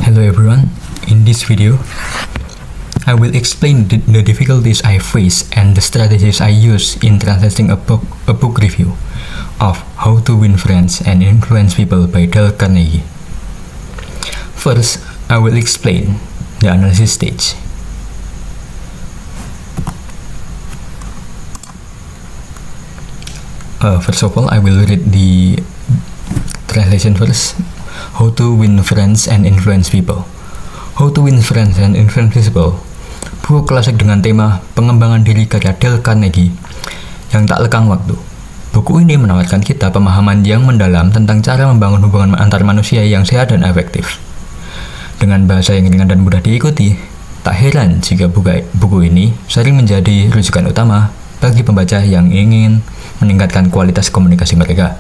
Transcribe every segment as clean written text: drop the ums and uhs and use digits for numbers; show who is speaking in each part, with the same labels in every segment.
Speaker 1: Hello everyone, in this video I will explain the difficulties I face and the strategies I use in translating a book review of How to Win Friends and Influence People by Dale Carnegie. First, I will explain the analysis stage. First of all, I will read the translation first. How to Win Friends and Influence People. How to Win Friends and Influence People, buku klasik dengan tema pengembangan diri karya Dale Carnegie yang tak lekang waktu. Buku ini menawarkan kita pemahaman yang mendalam tentang cara membangun hubungan antar manusia yang sehat dan efektif. Dengan bahasa yang ringan dan mudah diikuti, tak heran jika buku ini sering menjadi rujukan utama bagi pembaca yang ingin meningkatkan kualitas komunikasi mereka.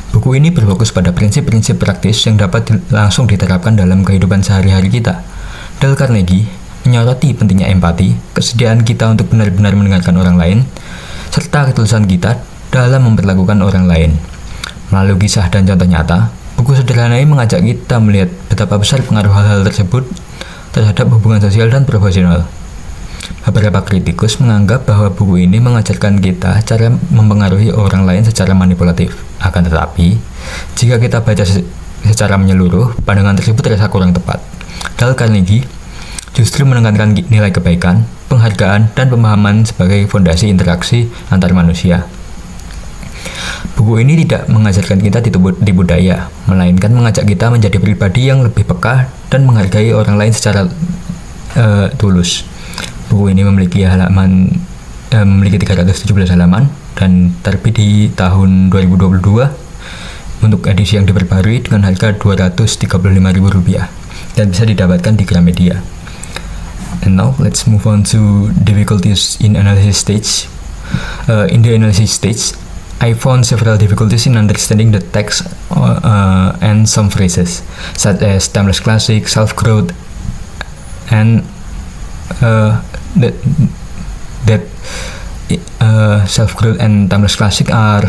Speaker 1: Buku ini berfokus pada prinsip-prinsip praktis yang dapat langsung diterapkan dalam kehidupan sehari-hari kita. Dale Carnegie menyoroti pentingnya empati, kesediaan kita untuk benar-benar mendengarkan orang lain, serta ketulusan kita dalam memperlakukan orang lain. Melalui kisah dan contoh nyata, buku sederhana ini mengajak kita melihat betapa besar pengaruh hal-hal tersebut terhadap hubungan sosial dan profesional. Beberapa kritikus menganggap bahwa buku ini mengajarkan kita cara mempengaruhi orang lain secara manipulatif. Akan tetapi, jika kita baca secara menyeluruh, pandangan tersebut terasa kurang tepat. Dale Carnegie justru menekankan nilai kebaikan, penghargaan, dan pemahaman sebagai fondasi interaksi antar manusia. Buku ini tidak mengajarkan kita tipu daya, melainkan mengajak kita menjadi pribadi yang lebih peka dan menghargai orang lain secara tulus. Buku ini memiliki 317 halaman dan terbit di tahun 2022 untuk edisi yang diperbarui dengan harga Rp235.000 dan bisa didapatkan di Gramedia. And now let's move on to difficulties in analysis stage. In the analysis stage, I found several difficulties in understanding the text and some phrases, such as timeless classic, self-growth, and self-growth and timeless classic are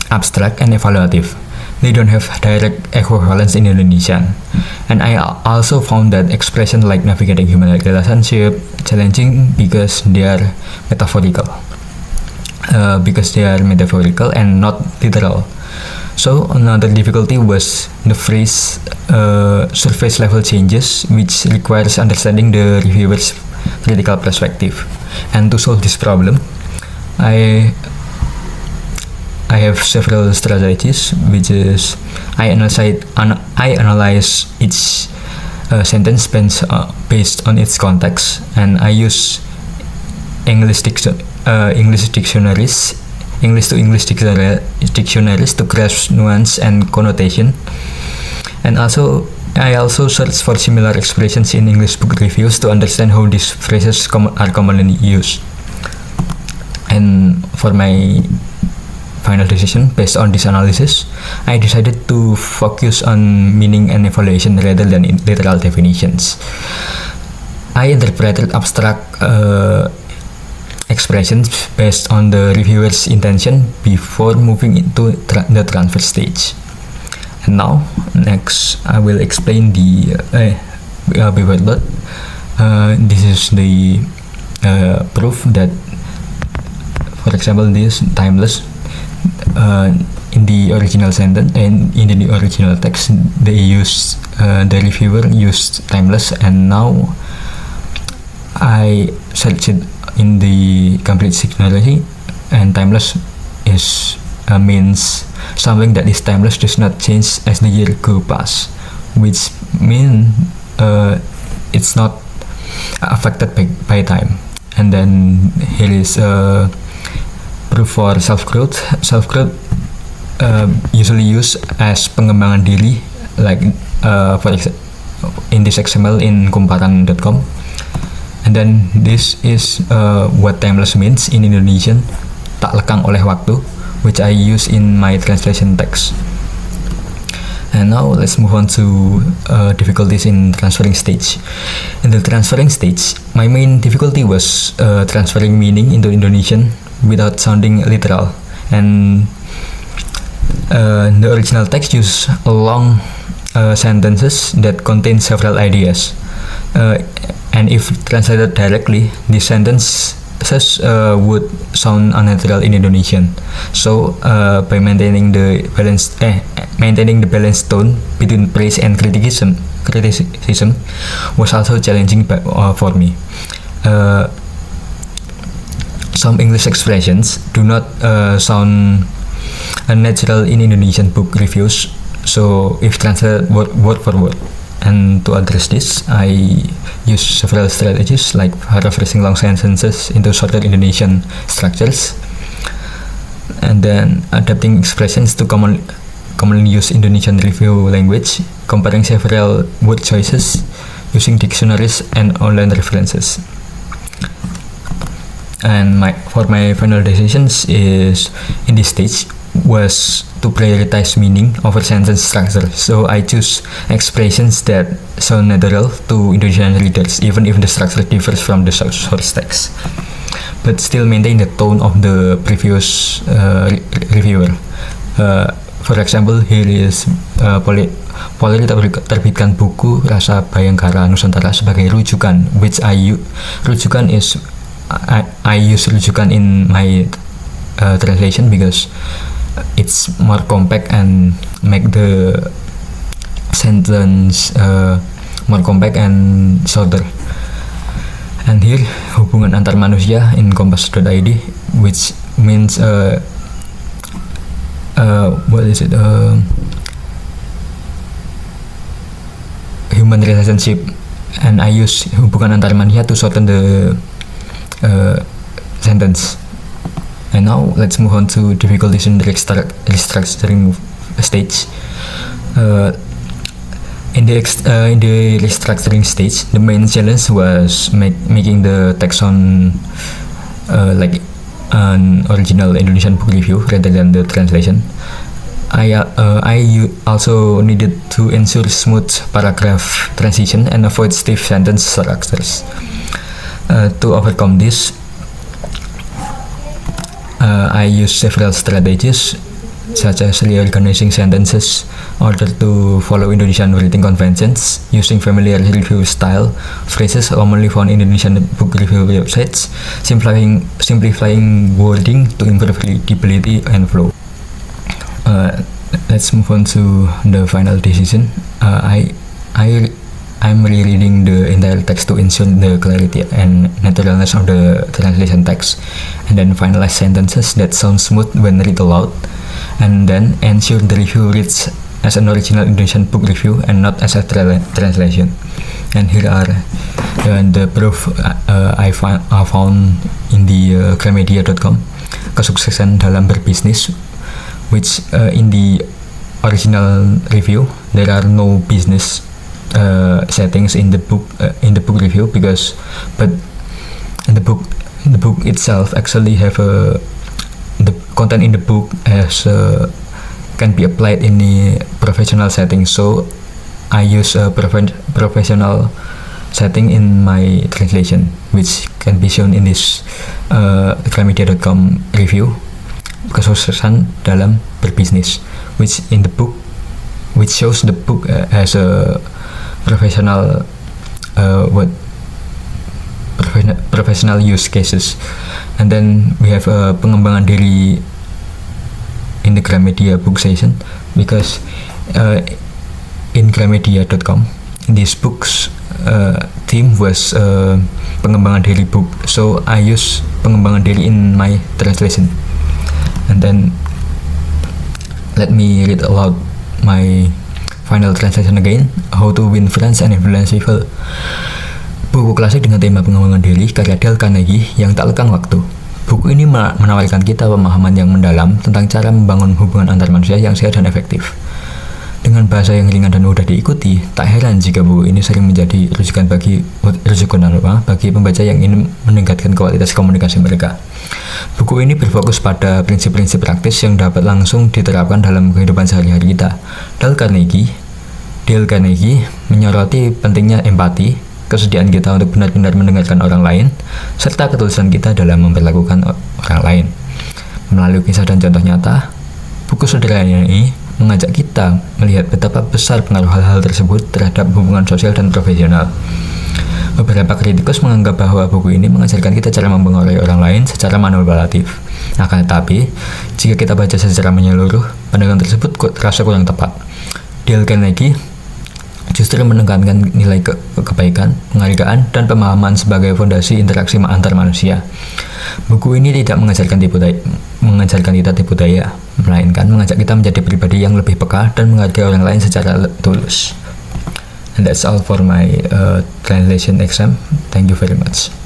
Speaker 1: abstract and evaluative. They don't have direct equivalence in Indonesian. And I also found that expressions like navigating human relationship challenging because they are metaphorical. And not literal. So another difficulty was the phrase surface level changes, which requires understanding the reviewer's critical perspective. And to solve this problem, I have several strategies, which is I analyze each sentence based on its context, and I use English to English dictionaries to grasp nuance and connotation. And I also search for similar expressions in English book reviews to understand how these phrases are commonly used. And for my final decision based on this analysis, I decided to focus on meaning and evaluation rather than literal definitions. I interpreted abstract expressions based on the reviewer's intention before moving into the transfer stage. And now, next, I will explain the before that. This is the proof that, for example, this timeless in the original sentence and in the original text, they use the reviewer used timeless, and now I searched it in the complete dictionary, and timeless is means something that is timeless does not change as the year go past, which mean it's not affected by time. And then here is proof for self-growth. Self-growth usually used as pengembangan diri, like for example in this XML in kumparan.com. And then this is what timeless means in Indonesian, tak lekang oleh waktu, which I use in my translation text. And now let's move on to difficulties in transferring stage. In the transferring stage, my main difficulty was transferring meaning into Indonesian without sounding literal. And the original text used a long sentences that contain several ideas. And if translated directly, these sentences would sound unnatural in Indonesian. So by maintaining the balanced tone between praise and criticism was also challenging for me. Some English expressions do not sound unnatural in Indonesian book reviews, so if translated word for word. And to address this, I use several strategies like paraphrasing long sentences into shorter Indonesian structures, and then adapting expressions to commonly used Indonesian review language, comparing several word choices using dictionaries and online references. And for my final decisions is in this stage was to prioritize meaning over sentence structure. So I choose expressions that sound natural to Indonesian readers, even if the structure differs from the source text, but still maintain the tone of the previous reviewer. For example, here is Polri terbitkan buku Rasa Bayangkara Nusantara sebagai rujukan, which I use rujukan in my translation because it's more compact and make the sentence more compact and shorter. And here hubungan antar manusia in kompas.id, which means what is it, human relationship, and I use hubungan antar manusia to shorten the sentence. And now let's move on to difficulties in the restructuring stage. In the restructuring stage, the main challenge was making the text sound like an original Indonesian book review rather than the translation. I also needed to ensure smooth paragraph transition and avoid stiff sentence structures. To overcome this, I use several strategies, such as reorganizing sentences in order to follow Indonesian writing conventions, using familiar review style phrases commonly found in Indonesian book review websites, simplifying wording to improve readability and flow. Let's move on to the final decision. I'm rereading the entire text to ensure the clarity and naturalness of the translation text, and then finalize sentences that sound smooth when read aloud, and then ensure the review reads as an original Indonesian book review and not as a translation. And here are the proof I found in the Gramedia.com, kesuksesan dalam berbisnis, which in the original review there are no business settings in the book review, but in the book itself actually have the content in the book can be applied in the professional setting. So I use a professional setting in my translation, which can be shown in this Gramedia.com review, kesuksesan dalam berbisnis, which shows the book as a professional professional use cases. And then we have pengembangan diri in the Gramedia book session, because in Gramedia.com this book's theme was pengembangan diri book, so I use pengembangan diri in my translation. And then let me read aloud my final translation again. How to Win Friends and Influence People. Buku klasik dengan tema pengembangan diri karya Dale Carnegie yang tak lekang waktu. Buku ini menawarkan kita pemahaman yang mendalam tentang cara membangun hubungan antar manusia yang sehat dan efektif. Dengan bahasa yang ringan dan mudah diikuti, tak heran jika buku ini sering menjadi rujukan bagi pembaca yang ingin meningkatkan kualitas komunikasi mereka. Buku ini berfokus pada prinsip-prinsip praktis yang dapat langsung diterapkan dalam kehidupan sehari-hari kita. Dale Carnegie menyoroti pentingnya empati, kesediaan kita untuk benar-benar mendengarkan orang lain, serta ketulusan kita dalam memperlakukan orang lain. Melalui kisah dan contoh nyata, buku sederhana ini mengajak kita melihat betapa besar pengaruh hal-hal tersebut terhadap hubungan sosial dan profesional. Beberapa kritikus menganggap bahwa buku ini mengajarkan kita cara mempengaruhi orang lain secara manipulatif. Akan tetapi, jika kita baca secara menyeluruh, pandangan tersebut terasa kurang tepat. Dale Carnegie justru menekankan nilai kebaikan, penghargaan, dan pemahaman sebagai fondasi interaksi antar manusia. Buku ini tidak mengajarkan kita tipu daya, melainkan mengajak kita menjadi pribadi yang lebih peka dan menghargai orang lain secara tulus. And that's all for my translation exam. Thank you very much.